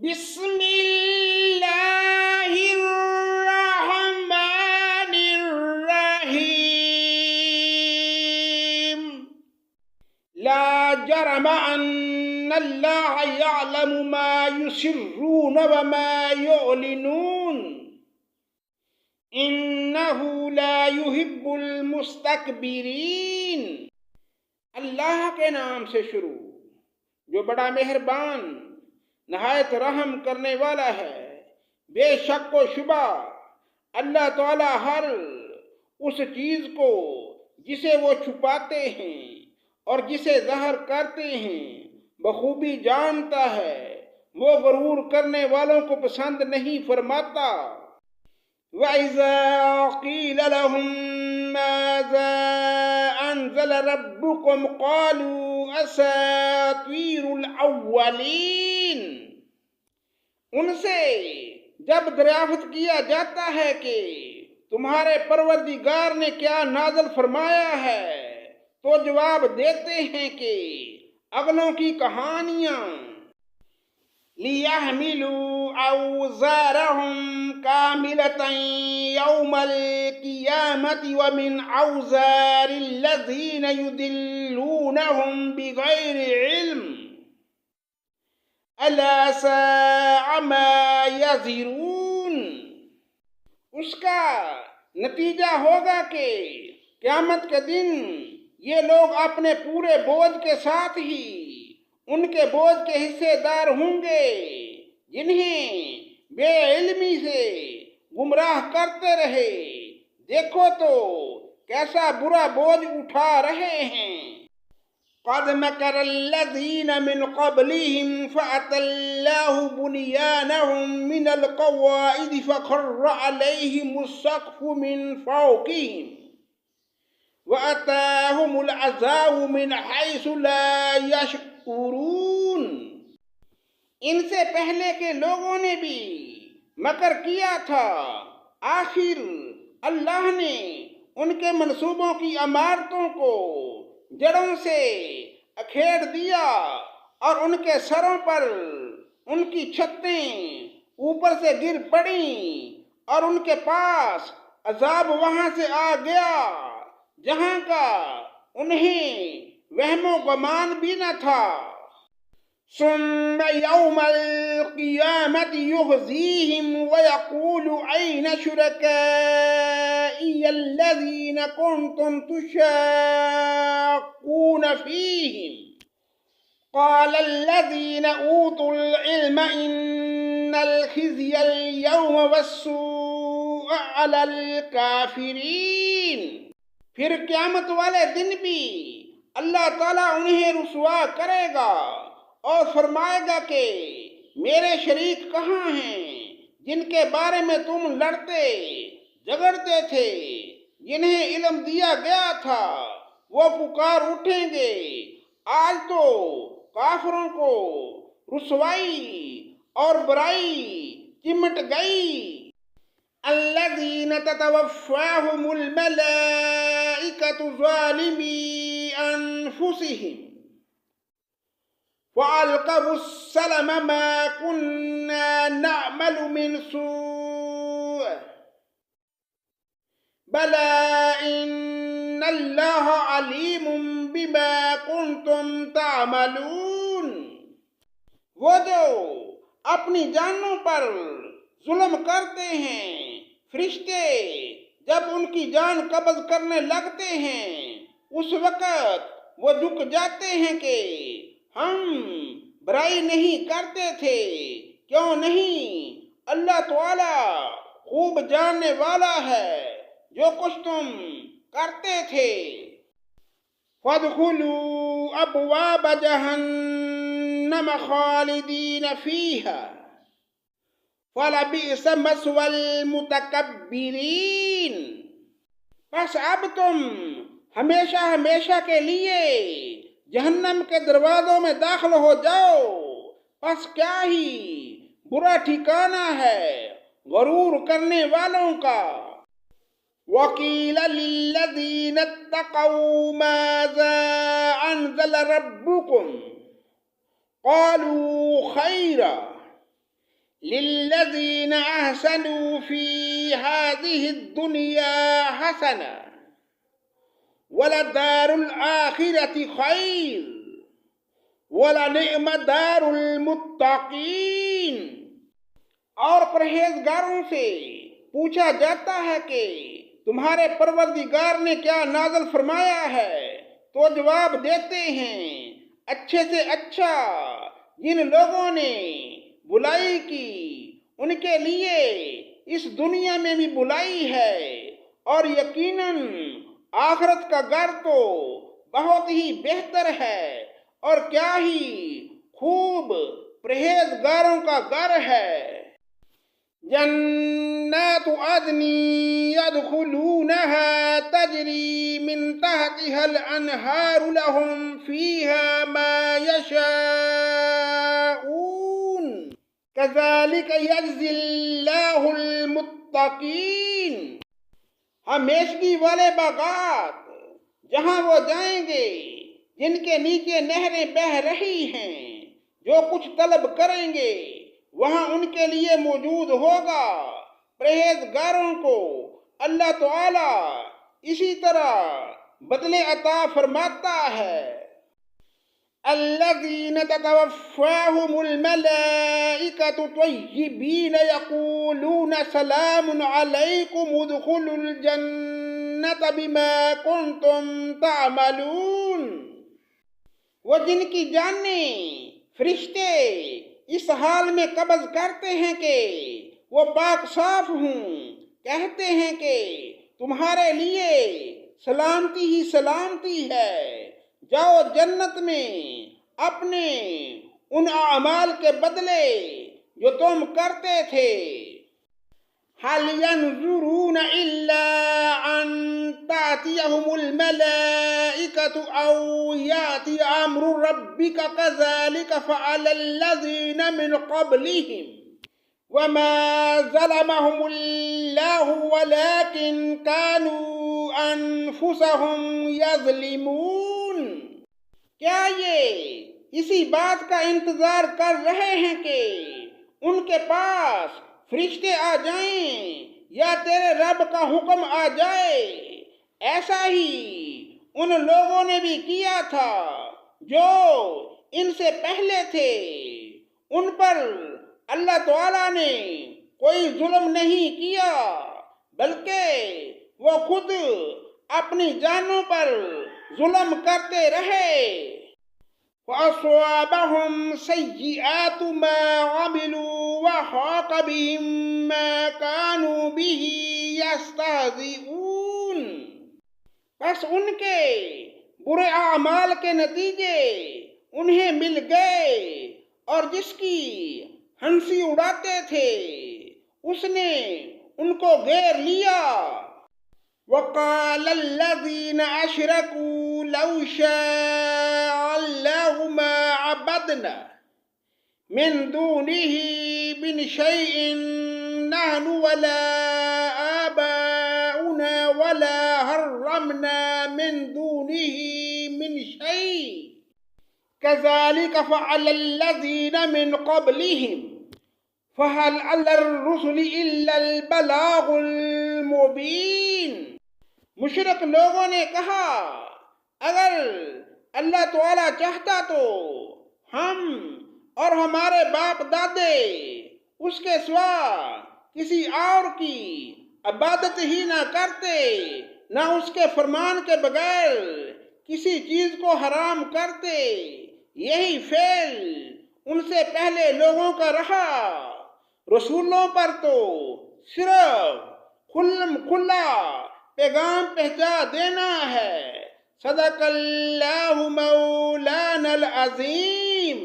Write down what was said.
بسم اللہ الرحمن الرحیم لا جرم ان اللہ یعلم ما یسرون وما یعلنون انہ لا یحب المستکبرین۔ اللہ کے نام سے شروع جو بڑا مہربان نہایت رحم کرنے والا ہے۔ بے شک و شبہ اللہ تعالیٰ ہر اس چیز کو جسے وہ چھپاتے ہیں اور جسے ظاہر کرتے ہیں بخوبی جانتا ہے۔ وہ غرور کرنے والوں کو پسند نہیں فرماتا۔ وَإِذَا قِيلَ لَهُم مَّاذَا أَنزَلَ رَبُّكُمْ قَالُوا أَسَاطِيرُ الْأَوَّلِينَ۔ ان سے جب دریافت کیا جاتا ہے کہ تمہارے پروردگار نے کیا نازل فرمایا ہے تو جواب دیتے ہیں کہ اگلوں کی کہانیاں۔ لِيَحْمِلُوا أَوْزَارَهُمْ كَامِلَةً يَوْمَ الْقِيَامَةِ وَمِنْ أَوْزَارِ الَّذِينَ يُضِلُّونَهُمْ بِغَيْرِ عِلْمٍ أَلَا سَاءَ مَا يَزِرُونَ۔ اس کا نتیجہ ہوگا کہ قیامت کے دن یہ لوگ اپنے پورے بوجھ کے ساتھ ہی ان کے بوجھ کے حصے دار ہوں گے جنہیں بے علمی سے گمراہ کرتے رہے۔ دیکھو تو کیسا برا بوجھ اٹھا رہے ہیں۔ قَدْ مَكَرَ الَّذِينَ مِنْ قَبْلِهِمْ فَأَتَى اللَّهُ بُنْيَانَهُمْ مِنَ الْقَوَاعِدِ فَخَرَّ عَلَيْهِمُ السَّقْفُ مِنْ فَوْقِهِمْ وَأَتَاهُمُ الْعَذَابُ مِنْ حَيْثُ لَا يَشْعُرُونَ۔ ان سے پہلے کے لوگوں نے بھی مکر کیا تھا، آخر اللہ نے ان کے منصوبوں کی عمارتوں کو جڑوں سے اکھیڑ دیا اور ان کے سروں پر ان کی چھتیں اوپر سے گر پڑیں اور ان کے پاس عذاب وہاں سے آ گیا جہاں کا انہیں وہم و گمان بھی نہ تھا۔ ثم يوم القيامة يخزيهم ويقول أين شركائي الذين كنتم تشاقون فيهم قال الذين أوتوا العلم إن الخزي اليوم والسوء على الكافرين۔ پھر قیامت والے دن بھی اللہ تعالیٰ انہیں رسوا کرے گا اور فرمائے گا کہ میرے شریک کہاں ہیں جن کے بارے میں تم لڑتے جھگڑتے تھے، جنہیں علم دیا گیا تھا۔ وہ پکار اٹھیں گے، آج تو کافروں کو رسوائی اور برائی چمٹ گئی۔ الذین تتوفاہم الملائکۃ ظالمی انفسہم وَأَلْقَوُا السَّلَمَ مَا كُنَّا نَعْمَلُ مِنْ سُوءٍ بَلَىٰ إِنَّ اللَّهَ عَلِيمٌ بِمَا كُنْتُمْ تَعْمَلُونَ۔ وہ جو اپنی جانوں پر ظلم کرتے ہیں، فرشتے جب ان کی جان قبض کرنے لگتے ہیں اس وقت وہ جھک جاتے ہیں کہ ہم برائی نہیں کرتے تھے، کیوں نہیں؟ اللہ تعالیٰ خوب جاننے والا ہے جو کچھ تم کرتے تھے۔ فَادْخُلُوا أَبْوَابَ جَهَنَّمَ خَالِدِينَ فِيهَا فَلَبِئْسَ مَثْوَى الْمُتَكَبِّرِينَ۔ پس اب تم ہمیشہ ہمیشہ کے لیے جہنم کے دروازوں میں داخل ہو جاؤ، پس کیا ہی برا ٹھکانہ ہے غرور کرنے والوں کا۔ وَقِيلَ لِلَّذِينَ اتَّقَوْا مَاذَا أَنزَلَ رَبُّكُمْ قَالُوا خَيْرًا للذین احسنوا فی هذه الدنیا حسنہ ولدار الآخرۃ خیر ولنعم دار المتقین۔ اور پرہیزگاروں سے پوچھا جاتا ہے کہ تمہارے پروردگار نے کیا نازل فرمایا ہے، تو جواب دیتے ہیں اچھے سے اچھا۔ جن لوگوں نے بلائی کی ان کے لیے اس دنیا میں بھی بلائی ہے، اور یقیناً آخرت کا گھر تو بہت ہی بہتر ہے، اور کیا ہی خوب پرہیزگاروں کا گھر ہے۔ جنات عدن يدخلونها تجري من تحتها الأنهار لهم فيها ما يشاءون كذلك يجزي الله المتقين۔ ہمیشگی والے باغات جہاں وہ جائیں گے، جن کے نیچے نہریں بہہ رہی ہیں، جو کچھ طلب کریں گے وہاں ان کے لیے موجود ہوگا۔ پرہیزگاروں کو اللہ تعالی اسی طرح بدلے عطا فرماتا ہے۔ الذین تتوفاہم الملائکۃ طیبین یقولون سلام علیکم ادخلوا الجنۃ بما کنتم تعملون۔ وہ جن کی جانیں فرشتے اس حال میں قبض کرتے ہیں کہ وہ پاک صاف ہوں، کہتے ہیں کہ تمہارے لیے سلامتی ہی سلامتی ہے، جاؤ جنت میں اپنے ان اعمال کے بدلے جو تم کرتے تھے۔ هل ينظرون إلا أن تأتيهم الملائكة أو يأتي أمر ربك كذلك فعل الذين من قبلهم وما ظلمهم الله ولكن كانوا أنفسهم يظلمون۔ کیا یہ اسی بات کا انتظار کر رہے ہیں کہ ان کے پاس فرشتے آ جائیں یا تیرے رب کا حکم آ جائے؟ ایسا ہی ان لوگوں نے بھی کیا تھا جو ان سے پہلے تھے، ان پر اللہ تعالیٰ نے کوئی ظلم نہیں کیا، بلکہ وہ خود اپنی جانوں پر ظلم کرتے رہے۔ فَأَصَابَهُمْ سَيِّئَاتُ مَا عَمِلُوا وَحَاقَ بِهِم مَّا كَانُوا بِهِ يَسْتَهْزِئُونَ۔ پس ان کے برے اعمال کے نتیجے انہیں مل گئے، اور جس کی ہنسی اڑاتے تھے اس نے ان کو گھیر لیا۔ وَقَالَ الَّذِينَ أَشْرَكُوا لَوْ شَاءَ اللَّهُ مَا عَبَدْنَا مِن دُونِهِ مِن شَيْءٍ نَحْنُ وَلَا آبَاؤُنَا وَلَا حَرَّمْنَا مِن دُونِهِ مِن شَيْءٍ كَذَلِكَ فَعَلَ الَّذِينَ مِن قَبْلِهِمْ فَهَلْ عَلَى الرُّسُلِ إِلَّا الْبَلَاغُ الْمُبِينُ۔ مشرک لوگوں نے کہا اگر اللہ تعالیٰ چاہتا تو ہم اور ہمارے باپ دادے اس کے سوا کسی اور کی عبادت ہی نہ کرتے، نہ اس کے فرمان کے بغیر کسی چیز کو حرام کرتے۔ یہی فعل ان سے پہلے لوگوں کا رہا۔ رسولوں پر تو صرف کھلا پیغام پہنچا دینا ہے۔ صدق اللہ مولانا العظیم۔